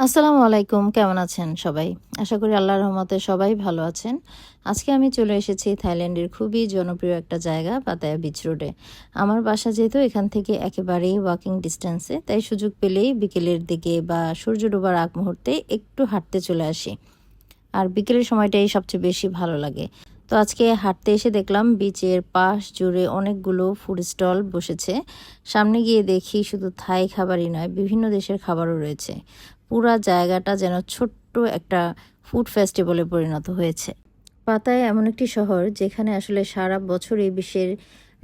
আসসালামু আলাইকুম, কেমন আছেন সবাই? আশা করি আল্লাহর রহমতে সবাই ভালো আছেন। আজকে আমি চলে এসেছি থাইল্যান্ডের খুবই জনপ্রিয় একটা জায়গা পাতায়া বিচ রোডে। আমার বাসা যেহেতু এখান থেকে একেবারেই ওয়াকিং ডিস্টেন্সে, তাই সুযোগ পেলেই বিকেলের দিকে বা সূর্য ডোবার আগ মুহূর্তে একটু হাঁটতে চলে আসি। আর বিকেলের সময়টাই সবচেয়ে বেশি ভালো লাগে। তো আজকে হাঁটতে এসে দেখলাম বিচের পাশ জুড়ে অনেকগুলো ফুড স্টল বসেছে। সামনে গিয়ে দেখি শুধু থাই খাবারই নয়, বিভিন্ন দেশের খাবারও রয়েছে। পুরা জায়গাটা যেন ছোট্ট একটা ফুড ফেস্টিভ্যালে পরিণত হয়েছে। পাতায়া এমন একটি শহর যেখানে আসলে সারা বছরই বিশ্বের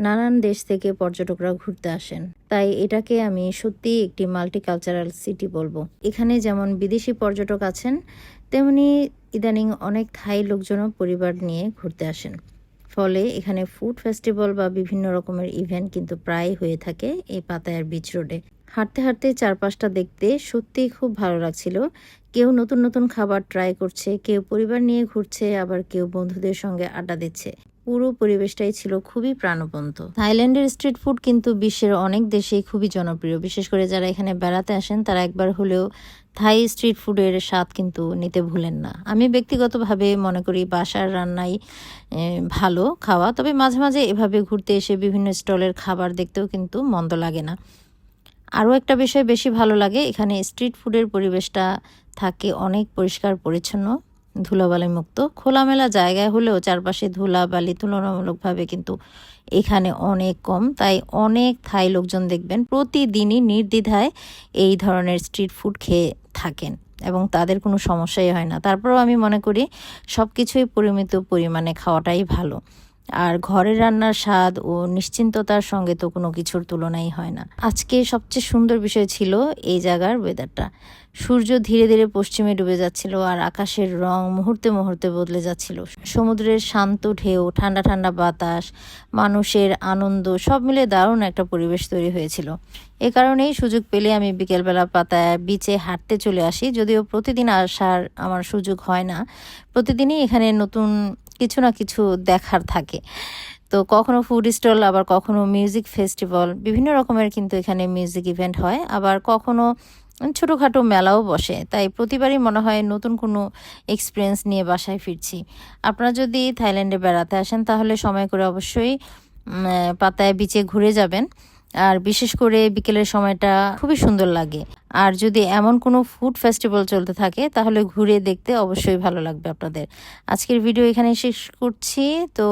নানান দেশ থেকে পর্যটকরা ঘুরতে আসেন। তাই এটাকে আমি সত্যিই একটি মাল্টিকালচারাল সিটি বলবো। এখানে যেমন বিদেশি পর্যটক আছেন, তেমনি ইদানিং অনেক থাই লোকজনও পরিবার নিয়ে ঘুরতে আসেন। ফলে এখানে ফুড ফেস্টিভ্যাল বা বিভিন্ন রকমের ইভেন্ট কিন্তু প্রায় হয়ে থাকে এই পাতায়ার বিচ রোডে। হাঁটতে হাঁটতে চারপাশটা দেখতে সত্যিই খুব ভালো লাগছিল। কেউ নতুন নতুন খাবার ট্রাই করছে, কেউ পরিবার নিয়ে ঘুরছে, আবার কেউ বন্ধুদের সঙ্গে আড্ডা দিচ্ছে। পুরো পরিবেশটাই ছিল খুবই প্রাণবন্ত। থাইল্যান্ডের স্ট্রিট ফুড কিন্তু বিশ্বের অনেক দেশেই খুবই জনপ্রিয়। বিশেষ করে যারা এখানে বেড়াতে আসেন তারা একবার হলেও থাই স্ট্রিট ফুডের স্বাদ কিন্তু নিতে ভুলেন না। আমি ব্যক্তিগতভাবে মনে করি বাসার রান্নাই ভালো খাওয়া, তবে মাঝে মাঝে এভাবে ঘুরতে এসে বিভিন্ন স্টলের খাবার দেখতেও কিন্তু মন্দ লাগে না। আরও একটা বিষয় বেশি ভালো লাগে, এখানে স্ট্রিট ফুডের পরিবেশটা থাকে অনেক পরিষ্কার পরিচ্ছন্ন, ধুলাবালি মুক্ত। খোলামেলা জায়গায় হলেও চারপাশে ধুলাবালি তুলনামূলকভাবে কিন্তু এখানে অনেক কম। তাই অনেক থাই লোকজন দেখবেন প্রতিদিনই নির্দ্বিধায় এই ধরনের স্ট্রিট ফুড খেয়ে থাকেন এবং তাদের কোনো সমস্যাই হয় না। তারপরেও আমি মনে করি সব কিছুই পরিমিত পরিমাণে খাওয়াটাই ভালো। আর ঘরের রান্নার স্বাদ ও নিশ্চিন্ততার সঙ্গে তো কোনো কিছুর তুলনাই হয় না। আজকে সবচেয়ে সুন্দর বিষয় ছিল এই জায়গার ওয়েদারটা। সূর্য ধীরে ধীরে পশ্চিমে ডুবে যাচ্ছিল আর আকাশের রং মুহূর্তে মুহূর্তে বদলে যাচ্ছিল। সমুদ্রের শান্ত ঢেউ, ঠান্ডা ঠান্ডা বাতাস, মানুষের আনন্দ সব মিলে দারুণ একটা পরিবেশ তৈরি হয়েছিল। এ কারণেই সুযোগ পেলে আমি বিকেলবেলা পাতায় বিচে হাঁটতে চলে আসি। যদিও প্রতিদিন আসার আমার সুযোগ হয় না, প্রতিদিনই এখানে নতুন কিছু না কিছু দেখার থাকে। তো কখনো ফুড স্টল, আবার কখনো মিউজিক ফেস্টিভ্যাল, বিভিন্ন রকমের কিন্তু এখানে মিউজিক ইভেন্ট হয়, আবার কখনো ছোটোখাটো মেলাও বসে। তাই প্রতিবারই মনে হয় নতুন কোনো এক্সপিরিয়েন্স নিয়ে বাসায় ফিরছি। আপনারা যদি থাইল্যান্ডে বেড়াতে আসেন তাহলে সময় করে অবশ্যই পাতায়া বিচে ঘুরে যাবেন। আর বিশেষ করে বিকেলের সময়টা খুবই সুন্দর লাগে। আর যদি এমন কোনো ফুড ফেস্টিভ্যাল চলতে থাকে তাহলে ঘুরে দেখতে অবশ্যই ভালো লাগবে আপনাদের। আজকের ভিডিও এখানেই শেষ করছি। তো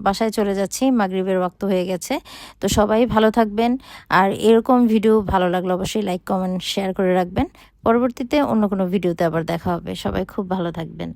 বাসায় চলে যাচ্ছি, মাগরিবের ওয়াক্ত হয়ে গেছে। তো সবাই ভালো থাকবেন। আর এরকম ভিডিও ভালো লাগলে অবশ্যই লাইক, কমেন্ট, শেয়ার করে রাখবেন। পরবর্তীতে অন্য কোনো ভিডিওতে আবার দেখা হবে। সবাই খুব ভালো থাকবেন।